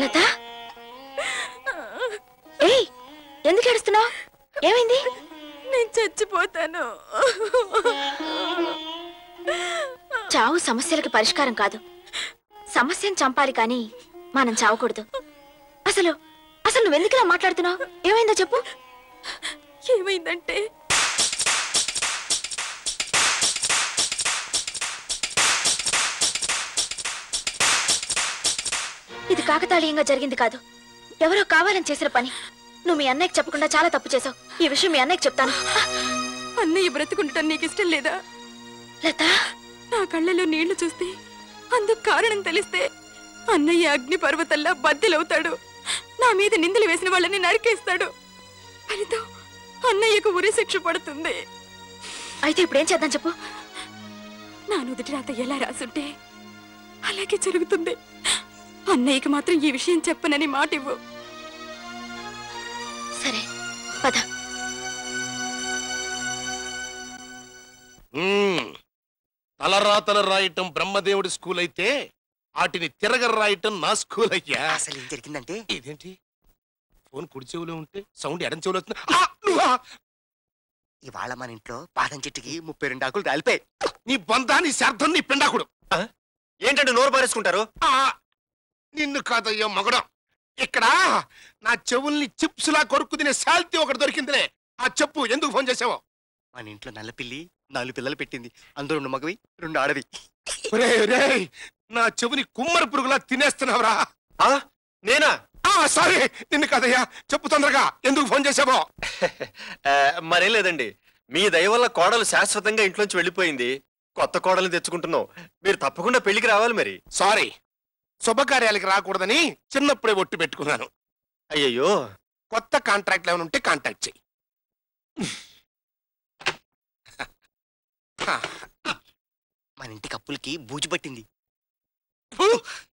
లత, ఏయ్, ఎందుకు ఏడుస్తున్నావు? ఏమైంది? నేను చచ్చిపోతాను. చావు సమస్యలకు పరిష్కారం కాదు. సమస్యను చంపాలి కానీ మనం చావకూడదు. అసలు అసలు నువ్వెందుకు ఇలా మాట్లాడుతున్నావు? ఏమైందో చెప్పు. ఏమైందంటే ఇది కాకతాళీయంగా జరిగింది కాదు, ఎవరో కావాలని చేసిన పని. నువ్వు మీ అన్నయ్యకి చెప్పకుండా చాలా తప్పు చేసావు. ఈ విషయం మీ అన్నయ్యకి చెప్తాను. అన్నయ్య బ్రతుకుంటాను నీకు ఇష్టం లేదా? లత, నా కళ్ళలో నీళ్లు చూస్తే అందుకు కారణం తెలిస్తే అన్నయ్య అగ్ని పర్వతల్లా బద్దెలవుతాడు. నా మీద నిందలు వేసిన వాళ్ళని నరికేస్తాడు. ఫలితం అన్నయ్యకు ఉరి శిక్ష పడుతుంది. అయితే ఇప్పుడేం చేద్దాం చెప్పు. నా నుదుటి రాత ఎలా రాసుంటే అలాగే జరుగుతుంది. అన్నయ్యకి మాత్రం ఈ విషయం చెప్పనని మాట ఇవ్వు. సరే, పద. తలరాతలు రాయటం బ్రహ్మదేవుడి స్కూల్ అయితే వాటిని తిరగ రాయటం నా స్కూల్ అయ్యా. అసలు ఏం జరిగిందంటే, ఇదేంటి ఫోన్ కుడి చెవులో ఉంటే సౌండ్ ఎడం చెవులో వస్తుంది. ఇవాళ మన ఇంట్లో పాదం చెట్టుకి 32 ఆకులు రాలిపోయి. నీ బంధాన్ని శార్థం నీ పిండాకుడు. ఏంటంటే నోరు పారేసుకుంటారు? నిన్ను కాదయ్యో మగడం. ఇక్కడ నా చెవుల్ని చిప్స్ లా కొరుక్కు తినే శాల్తీ ఒకటి దొరికిందిలే. ఆ చెప్పు, ఎందుకు ఫోన్ చేసావో? మన ఇంట్లో నల్ల పిల్లి 4 పిల్లలు పెట్టింది. అందులో 2 మగవి 2 ఆడవి. నా చెవుని కుమ్మరి పురుగులా తినేస్తున్నావురా. నేనా? సారీ, నిన్ను కాదయ్యా. చెప్పు తొందరగా, ఎందుకు ఫోన్ చేసావో? మరేం లేదండి, మీ దయ వల్ల కోడలు శాశ్వతంగా ఇంట్లోంచి వెళ్ళిపోయింది. కొత్త కోడల్ని తెచ్చుకుంటున్నాం. మీరు తప్పకుండా పెళ్లికి రావాలి. మరి సారీ, శుభకార్యాలకి రాకూడదని చిన్నప్పుడే ఒట్టు పెట్టుకున్నాను. అయ్యయ్యో, కొత్త కాంట్రాక్ట్లు ఏమైనా ఉంటే కాంటాక్ట్ చెయ్యి. మన ఇంటి కప్పులకి బూజు పట్టింది.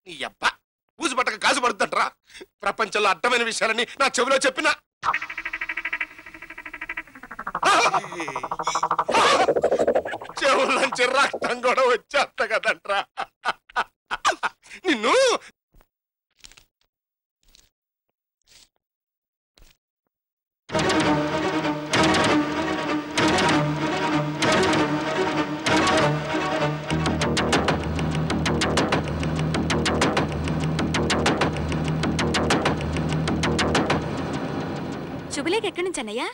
నీ అబ్బా, బూజు పట్టక కాజు పడుతుంటరా. ప్రపంచంలో అడ్డమైన విషయాలని నా చెవిలో చెప్పిన చెవులోంచి రక్తం కూడా వచ్చేస్త కదంట్రా నిన్ను. శుభలేఖ ఎక్కడి నుంచి అన్నయ్యా?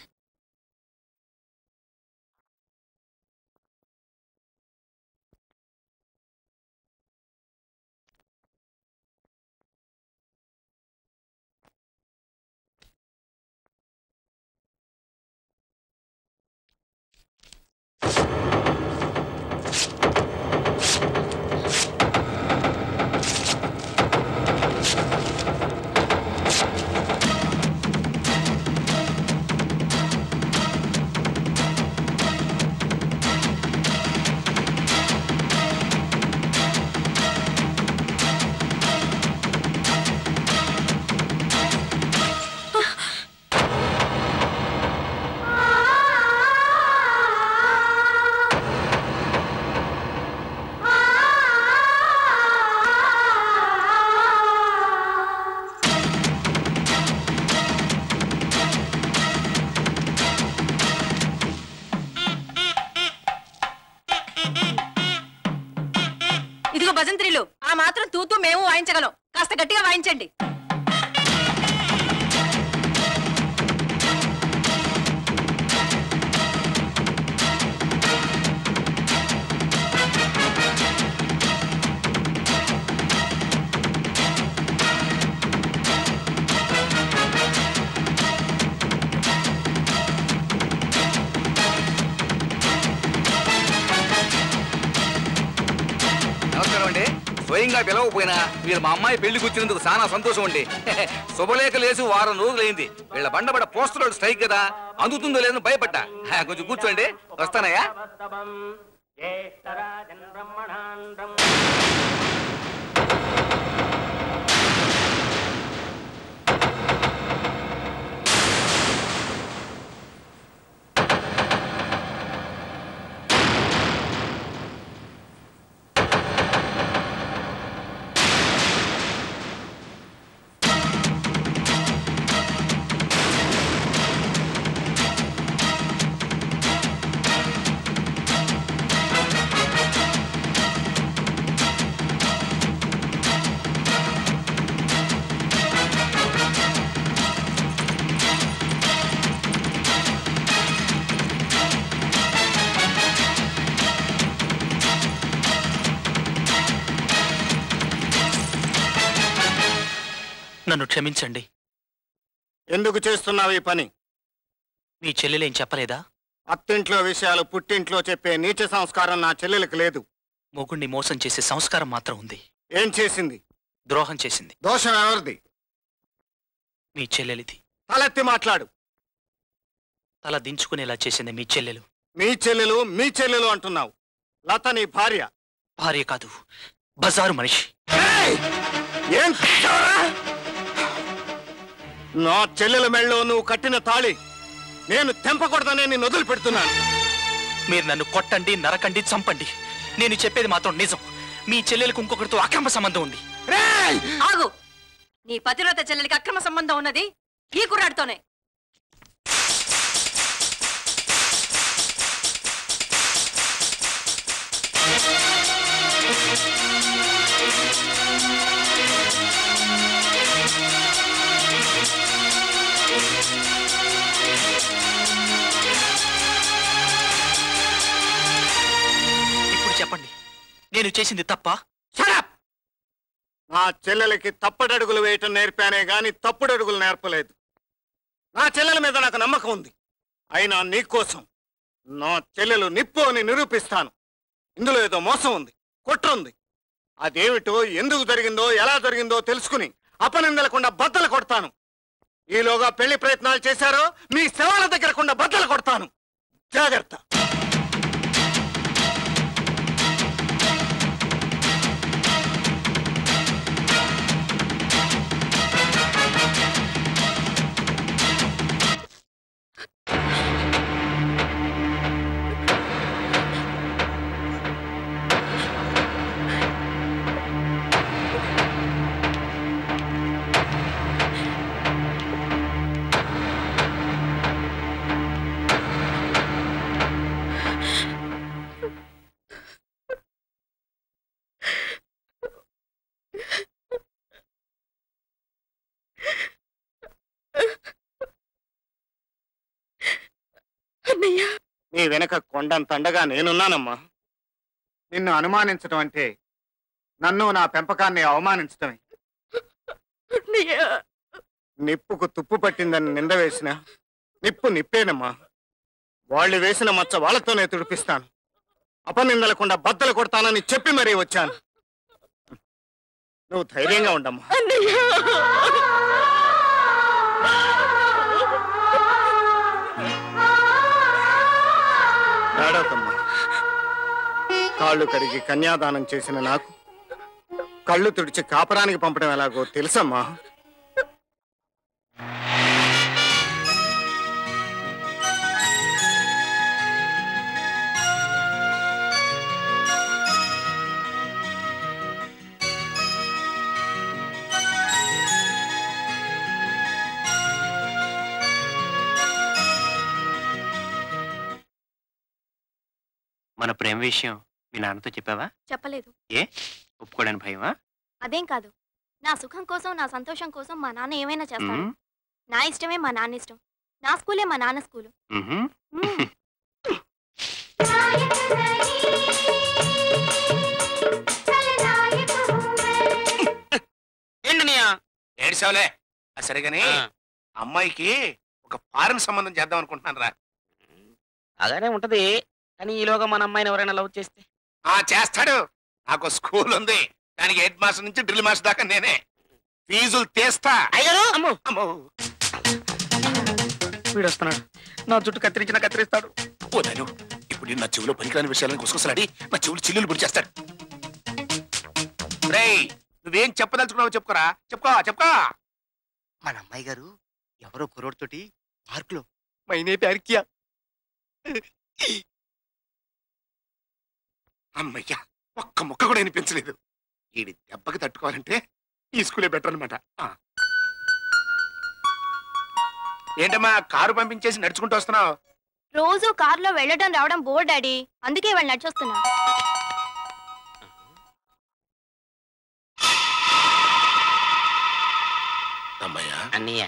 ఇదిగో భజంత్రీలు, ఆ మాత్రం తూతూ మేము వాయించగలం. కాస్త గట్టిగా వాయించండి. స్వయంగా పిలవకపోయినా మీరు మా అమ్మాయి పెళ్లికి వచ్చినందుకు చాలా సంతోషం అండి. శుభలేఖలేసి వారం రోజులైంది. వీళ్ళ బండబడ పోస్టర్ స్ట్రైక్ కదా, అందుతుందో లేదని భయపడ్డా. కొంచెం కూర్చోండి, వస్తానయ్యా. నన్ను క్షమించండి. ఎందుకు చేస్తున్నావు ఈ పని? మీ చెల్లెలేం చెప్పలేదా? అత్తింట్లో విషయాలు పుట్టింట్లో చెప్పే నీచ సంస్కారం నా చెల్లెలకు లేదు. మొగుణ్ణి మోసం చేసే సంస్కారం మాత్రం ఉంది. ఏం చేసింది? ద్రోహం చేసింది. దోషం ఎవరిది? మీ చెల్లెలిది. తలెత్తి మాట్లాడు. తల దించుకునేలా చేసింది మీ చెల్లెలు. మీ చెల్లెలు అంటున్నావు. లత నీ భార్య. భార్య కాదు, బజారు మనిషి. ఏం నా చెల్లెల మెళ్ళలో నువ్వు కట్టిన తాళి నేను తెంపకూడదనే నేను వదిలి పెడుతున్నాను. మీరు నన్ను కొట్టండి, నరకండి, చంపండి, నేను చెప్పేది మాత్రం నిజం. మీ చెల్లెలకు ఇంకొకరితో అక్రమ సంబంధం ఉంది. ఆగు. నీ పతివ్రత చెల్లెలికి అక్రమ సంబంధం ఉన్నది ఈ కుర్రాడితోనే. ఇప్పుడు చెప్పండి, నేను చేసింది తప్పా? నా చెల్లెలకి తప్పటడుగులు వేయటం నేర్పానే గాని తప్పుడడుగులు నేర్పలేదు. నా చెల్లెల మీద నాకు నమ్మకం ఉంది. అయినా నీకోసం నా చెల్లెలు నిప్పు అని నిరూపిస్తాను. ఇందులో ఏదో మోసం ఉంది, కుట్ర ఉంది. అదేమిటో, ఎందుకు జరిగిందో, ఎలా జరిగిందో తెలుసుకుని అపనిందలకుండా బద్దలు కొడతాను. ఈలోగా పెళ్లి ప్రయత్నాలు చేశారో మీ శవాల దగ్గరకుండా బద్దలు కొడతాను. జాగ్రత్త. నీ వెనక కొండంతండగా నేనున్నానమ్మా. నిన్ను అనుమానించడం అంటే నన్ను, నా పెంపకాన్ని అవమానించడమే. నిప్పుకు తుప్పు పట్టిందని నింద వేసిన నిప్పు నిప్పేనమ్మా. వాళ్ళు వేసిన మచ్చ వాళ్ళతోనే తుడిపిస్తాను. అపనిందలకుండా బద్దలు కొడతానని చెప్పి మరీ వచ్చాను. నువ్వు ధైర్యంగా ఉండమ్మా. ఏడవకమ్మా. కాళ్ళు కడిగి కన్యాదానం చేసిన నాకు కళ్ళు తుడిచి కాపరానికి పంపడం ఎలాగో తెలుసమ్మా. మన ప్రేమ విషయం మీ నాన్నతో చెప్పావా? చెప్పలేదు. ఏ ఒప్పుకోవడానికి భయమా? అదేం కాదు. నా సుఖం కోసం, నా సంతోషం కోసం మా నాన్న ఏమైనా చేస్తాడు. నా ఇష్టమే మా నాన్న ఇష్టం. నా స్కూలే మా నాన్న స్కూలు. ఏడ్చావులే. సరేగాని అమ్మాయికి ఒక ఫారెన్ సంబంధం చేద్దాం అనుకుంటున్నాను రా. అలానే ఉంటది, కానీ ఈలోగా మన అమ్మాయిని ఎవరైనా లవ్ చేస్తే? చేస్తాడు. నాకు స్కూల్ ఉంది, దానికి హెడ్ మాస్టర్ నుంచి డ్రిల్ మాస్టర్ దాకా నేనే. ఫీజులు తీస్తా. వీడు వస్తున్నాడు. నా జుట్టు కత్తిరించినా కత్తిరిస్తాడు. పోతాను. ఇప్పుడు నా చెవులో పనికిరాని విషయాలను గుసగుసలాడి నా చెవులు చిల్లులు పొడి చేస్తాడు. రేయ్, నువ్వేం చెప్పదలుచుకున్నావు చెప్పుకోరా. చెప్పుకో. మన అమ్మాయి గారు ఎవరో కుర్రోడితోటి పార్కులో మైనే ప్యారికియా. అమ్మయ్యా, ఒక్క ముక్క కూడా వినిపించలేదు. ఈడి దెబ్బకి తట్టుకోవాలంటే ఈ స్కూలే బెటర్ అనమాట. ఏంటమ్మా కారు పంపించేసి నడుచుకుంటూ వస్తున్నావు? రోజు కారులో వెళ్ళడం రావడం బోర్ డాడీ, అందుకే వాళ్ళు నడిచొస్తున్నా. అమ్మయ్యా, అన్నయ్య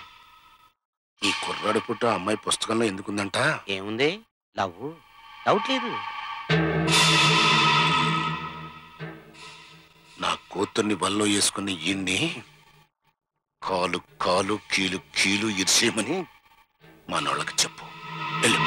ఈ కుర్రాడు పుట్టు అమ్మాయి పుస్తకంలో ఎందుకుందంట? ఏముంది, లవ్, డౌట్ లేదు. నా కూతుర్ని బల్లో వేసుకుని ఈయన్ని కాలు కాలు కీలు కీలు ఇరిసేయమని మనోళ్ళకి చెప్పు వెళ్ళు.